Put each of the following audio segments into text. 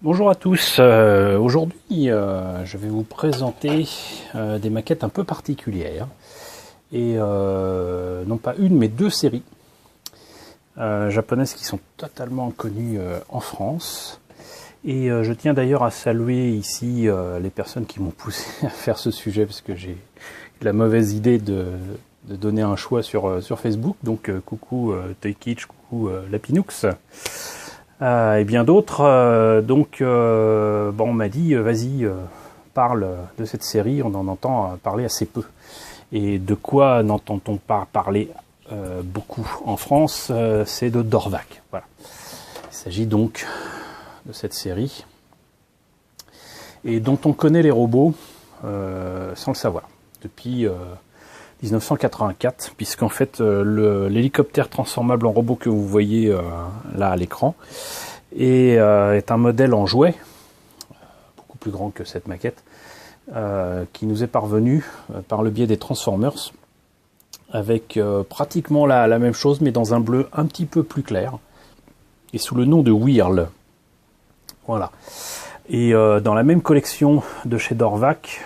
Bonjour à tous, aujourd'hui je vais vous présenter des maquettes un peu particulières et non pas une mais deux séries japonaises qui sont totalement inconnues en France et je tiens d'ailleurs à saluer ici les personnes qui m'ont poussé à faire ce sujet parce que j'ai la mauvaise idée de donner un choix sur Facebook, donc coucou Toykitch, coucou Lapinoux. Et bien d'autres. Bon, on m'a dit, vas-y, parle de cette série. On en entend parler assez peu. Et de quoi n'entend-on pas parler beaucoup en France? C'est de Dorvac. Voilà. Il s'agit donc de cette série et dont on connaît les robots sans le savoir depuis 1984, puisqu'en fait l'hélicoptère transformable en robot que vous voyez là à l'écran est un modèle en jouet, beaucoup plus grand que cette maquette, qui nous est parvenu par le biais des Transformers, avec pratiquement la même chose, mais dans un bleu un petit peu plus clair, et sous le nom de Whirl. Voilà. Et dans la même collection de chez Dorvac,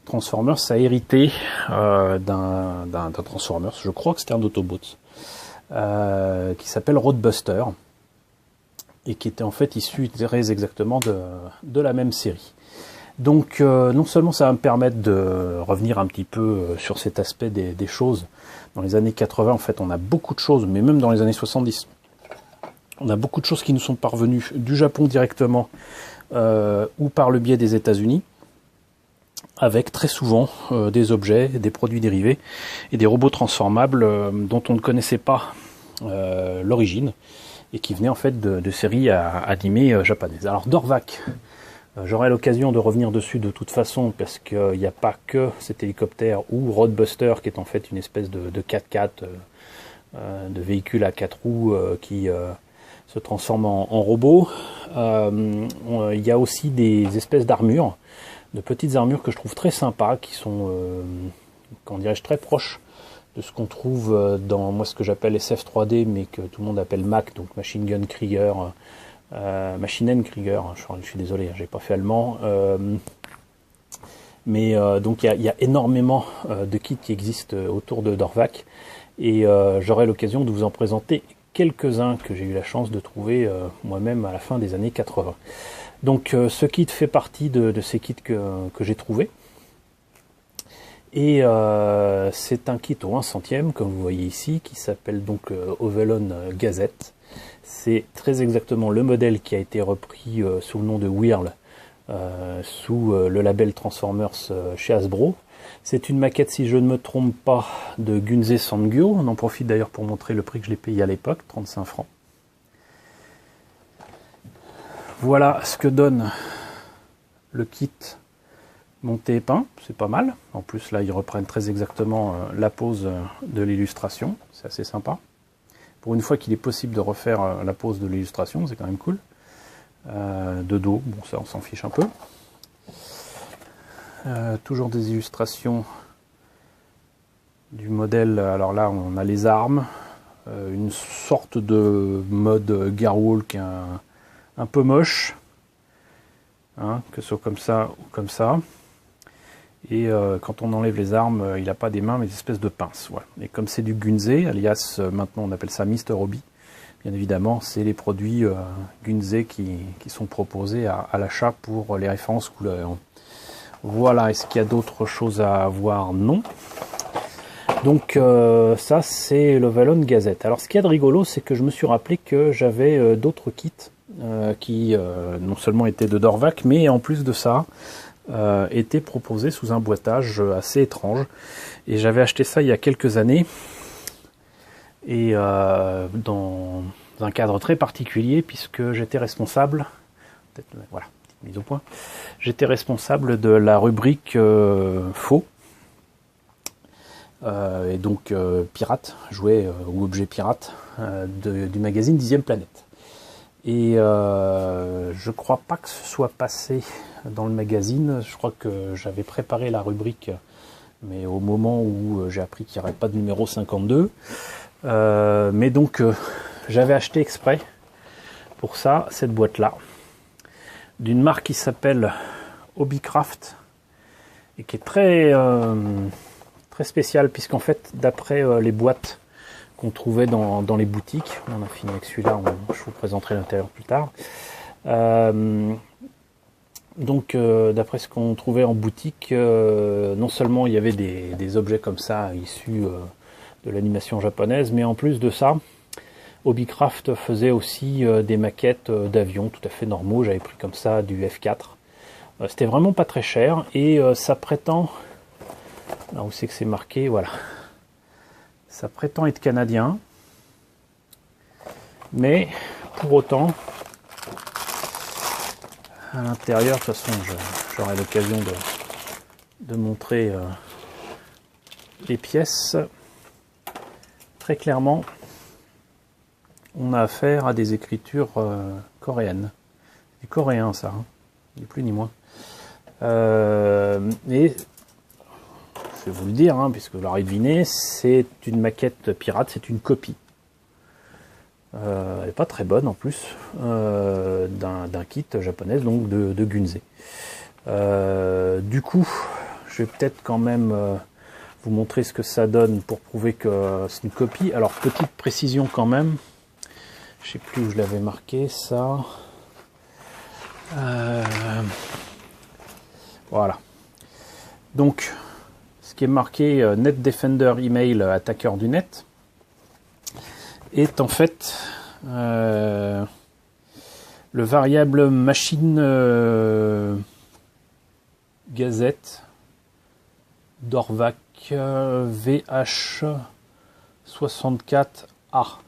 Transformers a hérité d'un Transformers, je crois que c'était un Autobot, qui s'appelle Roadbuster, et qui était en fait issu très exactement de la même série. Donc non seulement ça va me permettre de revenir un petit peu sur cet aspect des choses. Dans les années 80, en fait, on a beaucoup de choses, mais même dans les années 70, on a beaucoup de choses qui nous sont parvenues du Japon directement ou par le biais des États-Unis, avec très souvent des objets, des produits dérivés et des robots transformables dont on ne connaissait pas l'origine et qui venaient en fait de séries animées japonaises. Alors Dorvac, j'aurai l'occasion de revenir dessus de toute façon parce qu'il n'y a pas que cet hélicoptère ou Roadbuster qui est en fait une espèce de 4x4, de véhicule à 4 roues qui se transforme en robot. Il y a aussi des espèces d'armures, de petites armures que je trouve très sympas, qui sont, comment dirais-je, très proches de ce qu'on trouve dans moi ce que j'appelle SF 3D, mais que tout le monde appelle Mac, donc Machine Gun Krieger, Maschinen Krieger, je suis désolé, j'ai pas fait allemand, mais donc il y a énormément de kits qui existent autour de Dorvac, et j'aurai l'occasion de vous en présenter quelques-uns que j'ai eu la chance de trouver moi-même à la fin des années 80. Donc ce kit fait partie de ces kits que j'ai trouvés. Et c'est un kit au 1 centième, comme vous voyez ici, qui s'appelle donc Ovelon Gazette. C'est très exactement le modèle qui a été repris sous le nom de Whirl, sous le label Transformers chez Hasbro. C'est une maquette, si je ne me trompe pas, de Gunze Sangyo. On en profite d'ailleurs pour montrer le prix que je l'ai payé à l'époque, 35 francs. Voilà ce que donne le kit monté et peint, c'est pas mal. En plus là ils reprennent très exactement la pose de l'illustration, c'est assez sympa. Pour une fois qu'il est possible de refaire la pose de l'illustration, c'est quand même cool. De dos, bon ça on s'en fiche un peu. Toujours des illustrations du modèle, alors là on a les armes, une sorte de mode Gearwalk un peu moche, hein, que ce soit comme ça ou comme ça. Et quand on enlève les armes, il n'a pas des mains mais des espèces de pinces. Voilà. Et comme c'est du Gunze, alias maintenant on appelle ça Mr. Hobby, bien évidemment c'est les produits Gunze qui sont proposés à l'achat pour les références couleurs. Voilà, est-ce qu'il y a d'autres choses à voir? Non. Donc ça c'est le Valon Gazette. Alors ce qu'il y a de rigolo, c'est que je me suis rappelé que j'avais d'autres kits qui non seulement étaient de Dorvac, mais en plus de ça étaient proposés sous un boitage assez étrange. Et j'avais acheté ça il y a quelques années, et dans un cadre très particulier, puisque j'étais responsable, voilà, petite mise au point, j'étais responsable de la rubrique faux, et donc pirate, jouets ou objets pirates du magazine 10e Planète. Et je crois pas que ce soit passé dans le magazine, je crois que j'avais préparé la rubrique, mais au moment où j'ai appris qu'il n'y aurait pas de numéro 52. Mais donc j'avais acheté exprès pour ça cette boîte-là, d'une marque qui s'appelle Hobbycraft, et qui est très, très spéciale, puisqu'en fait, d'après les boîtes qu'on trouvait dans les boutiques, on a fini avec celui-là, je vous présenterai l'intérieur plus tard. Donc, d'après ce qu'on trouvait en boutique, non seulement il y avait des objets comme ça issus de l'animation japonaise, mais en plus de ça, Hobbycraft faisait aussi des maquettes d'avions tout à fait normaux. J'avais pris comme ça du F4. C'était vraiment pas très cher, et ça prétend, là où c'est que c'est marqué, voilà, ça prétend être canadien, mais pour autant, à l'intérieur, de toute façon, j'aurai l'occasion de montrer les pièces. Très clairement, on a affaire à des écritures coréennes. C'est coréen, ça, hein, ni plus ni moins. Et je vais vous le dire, hein, puisque vous l'aurez deviné, c'est une maquette pirate, c'est une copie. Elle n'est pas très bonne en plus, d'un kit japonais, donc de Gunze. Du coup, je vais peut-être quand même vous montrer ce que ça donne pour prouver que c'est une copie. Alors, petite précision quand même, je ne sais plus où je l'avais marqué, ça. Voilà. Donc, ce qui est marqué Net Defender Email attaqueur du net est en fait le variable machine Gazette d'Orvac VH64A.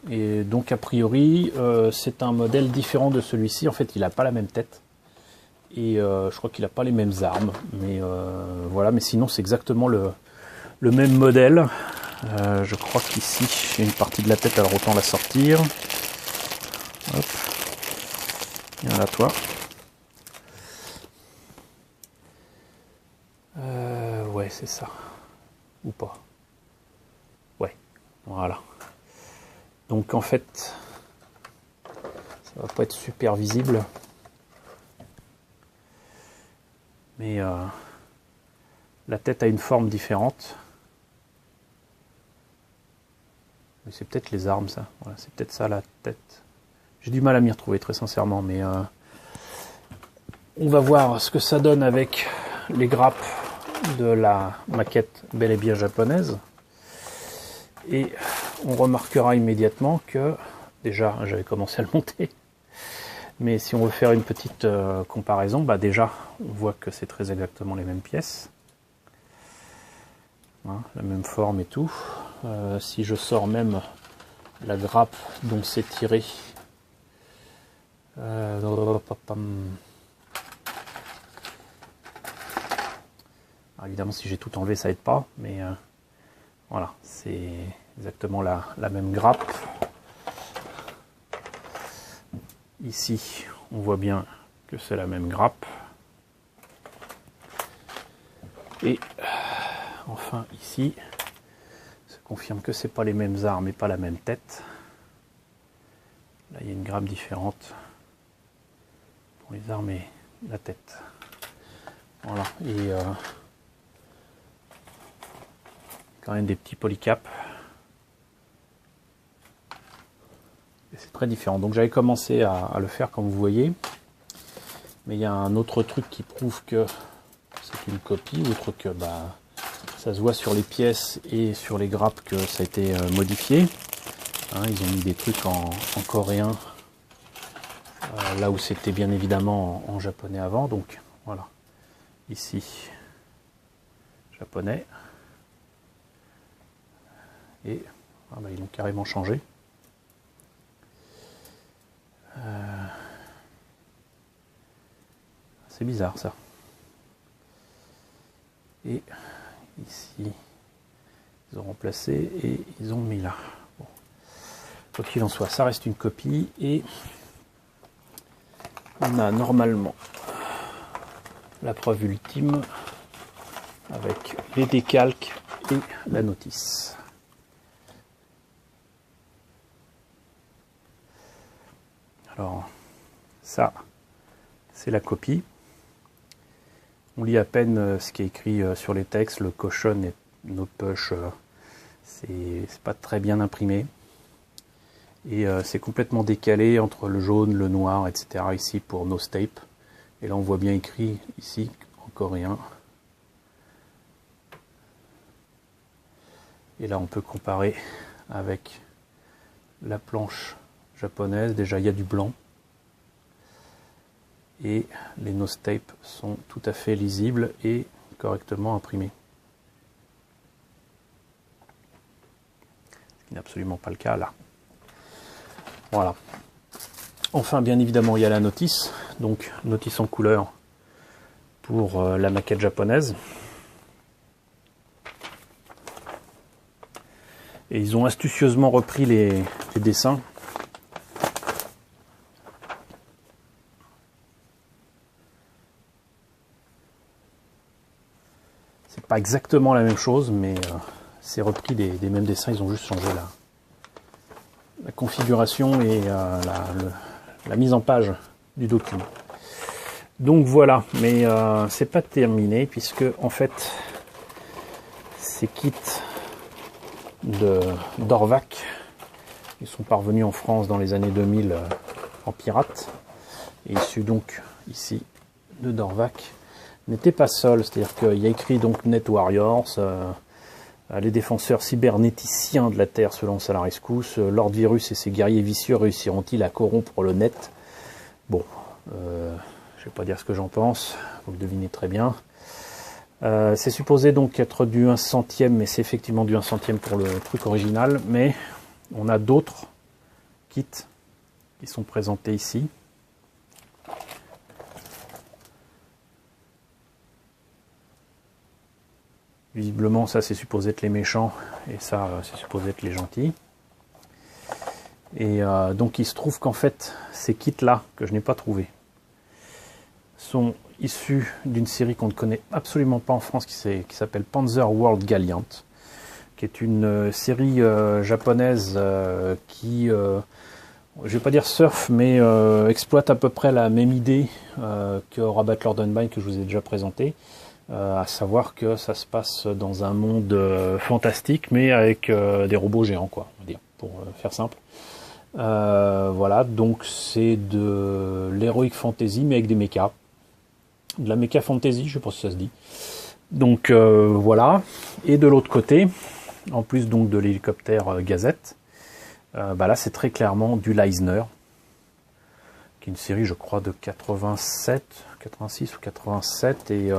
Et donc a priori c'est un modèle différent de celui-ci. En fait, il n'a pas la même tête. Et je crois qu'il n'a pas les mêmes armes, mais voilà, mais sinon c'est exactement le même modèle. Je crois qu'ici il y a une partie de la tête, alors autant la sortir. Hop. Viens là toi. Ouais, c'est ça. Ou pas. Ouais, voilà. Donc en fait, ça va pas être super visible. Mais la tête a une forme différente. Mais c'est peut-être les armes, ça. Voilà, c'est peut-être ça la tête. J'ai du mal à m'y retrouver très sincèrement, mais on va voir ce que ça donne avec les grappes de la maquette bel et bien japonaise. Et on remarquera immédiatement que, déjà, j'avais commencé à le monter. Mais si on veut faire une petite comparaison, bah déjà, on voit que c'est très exactement les mêmes pièces. Hein, la même forme et tout. Si je sors même la grappe dont c'est tiré. Alors évidemment, si j'ai tout enlevé, ça aide pas. Mais voilà, c'est exactement la même grappe. Ici, on voit bien que c'est la même grappe. Et enfin, ici, ça confirme que c'est pas les mêmes armes et pas la même tête. Là, il y a une grappe différente pour les armes et la tête. Voilà. Et quand même des petits polycaps. C'est très différent. Donc j'avais commencé à le faire comme vous voyez. Mais il y a un autre truc qui prouve que c'est une copie, outre que bah, ça se voit sur les pièces et sur les grappes que ça a été modifié. Hein, ils ont mis des trucs en coréen, là où c'était bien évidemment en japonais avant. Donc voilà, ici, japonais. Et ah bah, ils l'ont carrément changé. C'est bizarre ça. Et ici, ils ont remplacé et ils ont mis là. Bon. Quoi qu'il en soit, ça reste une copie et on a normalement la preuve ultime avec les décalques et la notice. Alors, Ça, c'est la copie. On lit à peine ce qui est écrit sur les textes. Le caution et no push, c'est pas très bien imprimé. Et c'est complètement décalé entre le jaune, le noir, etc. ici pour no tape. Et là on voit bien écrit ici en coréen. Et là on peut comparer avec la planche japonaise. Déjà il y a du blanc. Et les nose tape sont tout à fait lisibles et correctement imprimés. Ce qui n'est absolument pas le cas là. Voilà. Enfin, bien évidemment, il y a la notice. Donc, notice en couleur pour la maquette japonaise. Et ils ont astucieusement repris les dessins. C'est pas exactement la même chose, mais c'est repris des mêmes dessins. Ils ont juste changé la configuration et la mise en page du document. Donc voilà, mais c'est pas terminé puisque en fait ces kits d'Orvac, ils sont parvenus en France dans les années 2000 en pirate et issus donc ici de d'Orvac, n'étaient pas seuls, c'est-à-dire qu'il y a écrit donc Net Warriors, les défenseurs cybernéticiens de la Terre se lancent à la rescousse. Lord Virus et ses guerriers vicieux réussiront-ils à corrompre le net? Bon, je ne vais pas dire ce que j'en pense, vous le devinez très bien. C'est supposé donc être du 1 centième, mais c'est effectivement du 1 centième pour le truc original. Mais on a d'autres kits qui sont présentés ici. Visiblement, ça c'est supposé être les méchants et ça c'est supposé être les gentils. Et donc il se trouve qu'en fait, ces kits-là, que je n'ai pas trouvés, sont issus d'une série qu'on ne connaît absolument pas en France, qui s'appelle Panzer World Gallant, qui est une série japonaise qui, je ne vais pas dire surf, mais exploite à peu près la même idée que Aura Battle Dunby que je vous ai déjà présenté. À savoir que ça se passe dans un monde fantastique, mais avec des robots géants, quoi, on va dire, pour faire simple. Voilà, donc c'est de l'heroic fantasy, mais avec des mechas. De la mecha fantasy, je sais pas si ça se dit. Donc voilà. Et de l'autre côté, en plus donc de l'hélicoptère Gazette, bah là c'est très clairement du Leisner, qui est une série, je crois, de 87, 86 ou 87, et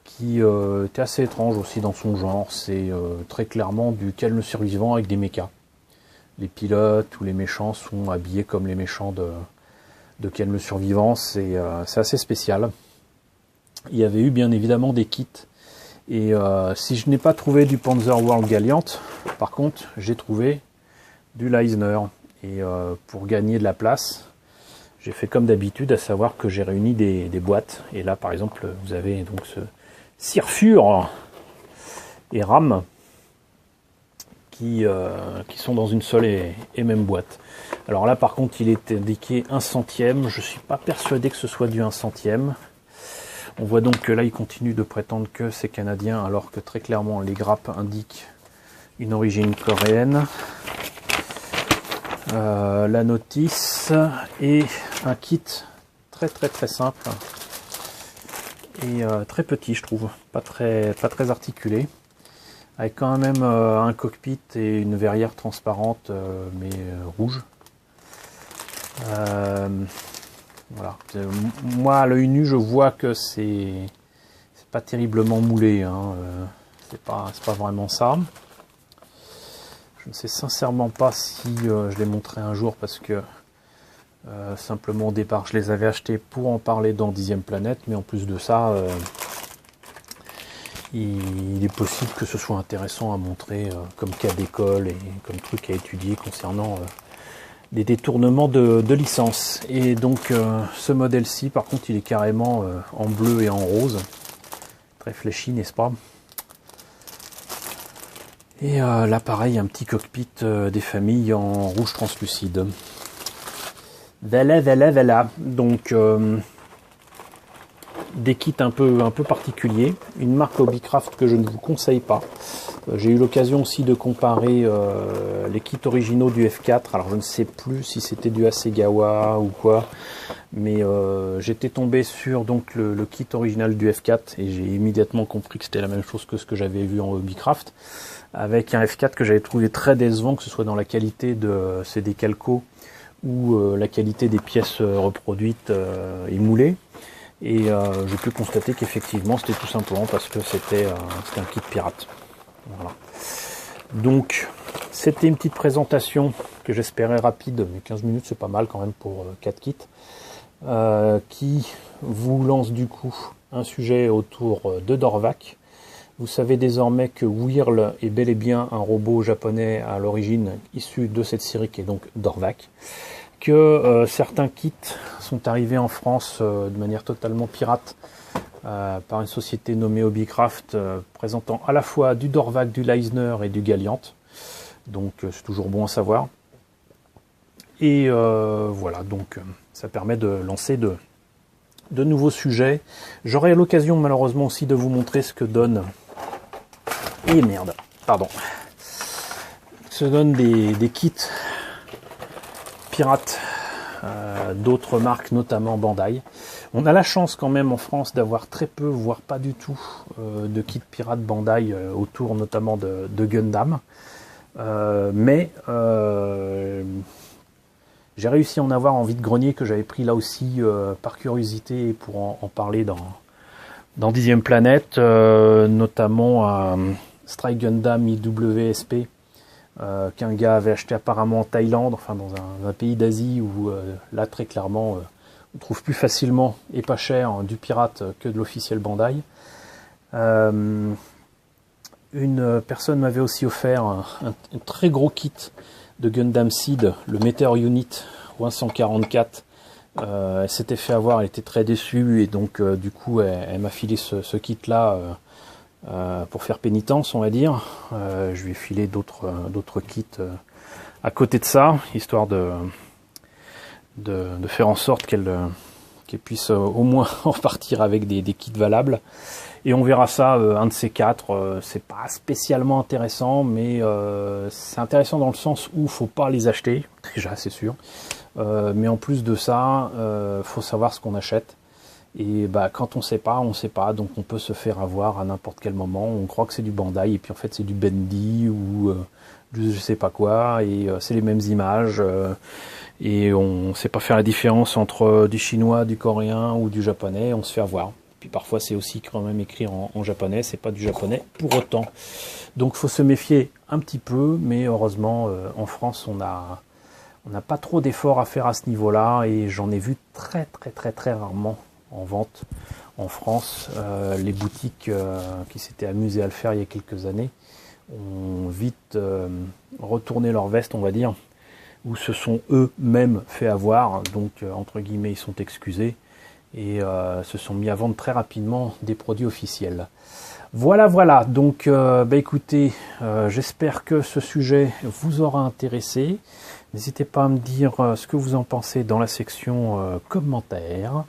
qui était assez étrange aussi dans son genre. C'est très clairement du Ken le survivant avec des mechas. Les pilotes ou les méchants sont habillés comme les méchants de Ken le survivant. C'est assez spécial. Il y avait eu bien évidemment des kits. Et si je n'ai pas trouvé du Panzer World Gallant, par contre, j'ai trouvé du Leisner. Et pour gagner de la place, j'ai fait comme d'habitude, à savoir que j'ai réuni des boîtes. Et là, par exemple, vous avez donc ce Sirfur et RAM qui sont dans une seule et même boîte. Alors là, par contre, il est indiqué 1 centième. Je ne suis pas persuadé que ce soit du 1 centième. On voit donc que là, il continue de prétendre que c'est canadien, alors que très clairement, les grappes indiquent une origine coréenne. La notice et un kit très simple et très petit, je trouve, pas très articulé, avec quand même un cockpit et une verrière transparente mais rouge. Voilà. Moi à l'œil nu je vois que c'est pas terriblement moulé, hein. C'est pas vraiment ça. Je ne sais sincèrement pas si je les montrerai un jour, parce que simplement au départ je les avais achetés pour en parler dans 10e Planète, mais en plus de ça il est possible que ce soit intéressant à montrer comme cas d'école et comme truc à étudier concernant des détournements de licence. Et donc ce modèle-ci par contre il est carrément en bleu et en rose, très fléchi, n'est-ce pas? Et là pareil, un petit cockpit des familles en rouge translucide. Voilà. Donc des kits un peu particuliers, une marque Hobbycraft que je ne vous conseille pas. J'ai eu l'occasion aussi de comparer les kits originaux du F4. Alors je ne sais plus si c'était du Hasegawa ou quoi, mais j'étais tombé sur donc le kit original du F4 et j'ai immédiatement compris que c'était la même chose que ce que j'avais vu en Hobbycraft, avec un F4 que j'avais trouvé très décevant, que ce soit dans la qualité de ses décalcos ou la qualité des pièces reproduites et moulées. Et j'ai pu constater qu'effectivement c'était tout simplement parce que c'était un kit pirate. Voilà. Donc c'était une petite présentation que j'espérais rapide, mais 15 minutes c'est pas mal quand même pour 4 kits, qui vous lance du coup un sujet autour de Dorvac. Vous savez désormais que Whirl est bel et bien un robot japonais à l'origine issu de cette série qui est donc Dorvac. Que certains kits sont arrivés en France de manière totalement pirate par une société nommée Hobbycraft, présentant à la fois du Dorvac, du Leisner et du Galliant. Donc c'est toujours bon à savoir. Et voilà, donc ça permet de lancer de nouveaux sujets. J'aurai l'occasion malheureusement aussi de vous montrer ce que donne... Et merde, pardon. Ce que donnent des kits pirates d'autres marques, notamment Bandai. On a la chance quand même en France d'avoir très peu, voire pas du tout, de kits pirates Bandai autour notamment de Gundam. Mais j'ai réussi à en avoir en vide-grenier que j'avais pris là aussi par curiosité pour en parler dans Dixième Planète, notamment à Strike Gundam IWSP, qu'un gars avait acheté apparemment en Thaïlande, enfin dans un pays d'Asie où là très clairement on trouve plus facilement et pas cher du pirate que de l'officiel Bandai. Une personne m'avait aussi offert un très gros kit de Gundam Seed, le Meteor Unit 144. Elle s'était fait avoir, elle était très déçue et donc du coup elle m'a filé ce kit là pour faire pénitence, on va dire. Je lui ai filé d'autres kits à côté de ça, histoire de faire en sorte qu'elle puisse au moins en repartir avec des kits valables. Et on verra ça, un de ces quatre. C'est pas spécialement intéressant, mais c'est intéressant dans le sens où faut pas les acheter, déjà c'est sûr. Mais en plus de ça, faut savoir ce qu'on achète. Et bah quand on sait pas, donc on peut se faire avoir à n'importe quel moment. On croit que c'est du Bandai et puis en fait c'est du Bendy ou je sais pas quoi, et c'est les mêmes images et on sait pas faire la différence entre du chinois, du coréen ou du japonais. On se fait avoir. Puis parfois c'est aussi quand même écrit en japonais, c'est pas du japonais pour autant. Donc faut se méfier un petit peu, mais heureusement en France on n'a pas trop d'efforts à faire à ce niveau-là et j'en ai vu très rarement en vente en France. Les boutiques qui s'étaient amusées à le faire il y a quelques années ont vite retourné leur veste, on va dire, ou se sont eux-mêmes fait avoir, donc entre guillemets ils sont excusés et se sont mis à vendre très rapidement des produits officiels. Voilà, donc écoutez, j'espère que ce sujet vous aura intéressé. N'hésitez pas à me dire ce que vous en pensez dans la section commentaires.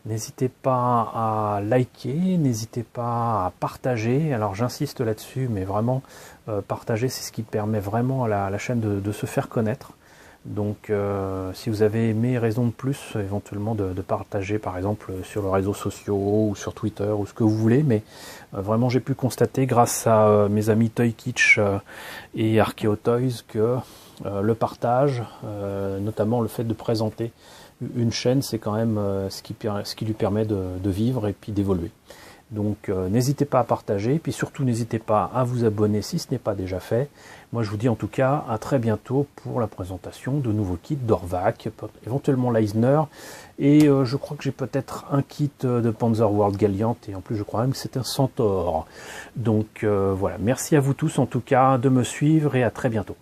N'hésitez pas à liker, n'hésitez pas à partager. Alors j'insiste là-dessus, mais vraiment, partager, c'est ce qui permet vraiment à la chaîne de se faire connaître. Donc si vous avez aimé, raison de plus, éventuellement de partager par exemple sur les réseaux sociaux ou sur Twitter ou ce que vous voulez. Mais vraiment j'ai pu constater grâce à mes amis Toy Kitsch et Archeo Toys que le partage, notamment le fait de présenter une chaîne, c'est quand même ce qui lui permet de vivre et puis d'évoluer. Donc n'hésitez pas à partager, puis surtout n'hésitez pas à vous abonner si ce n'est pas déjà fait. Moi je vous dis en tout cas à très bientôt pour la présentation de nouveaux kits Dorvac, éventuellement Leisner, et je crois que j'ai peut-être un kit de Panzer World Galliant, et en plus je crois même que c'est un Centaure. Donc voilà, merci à vous tous en tout cas de me suivre et à très bientôt.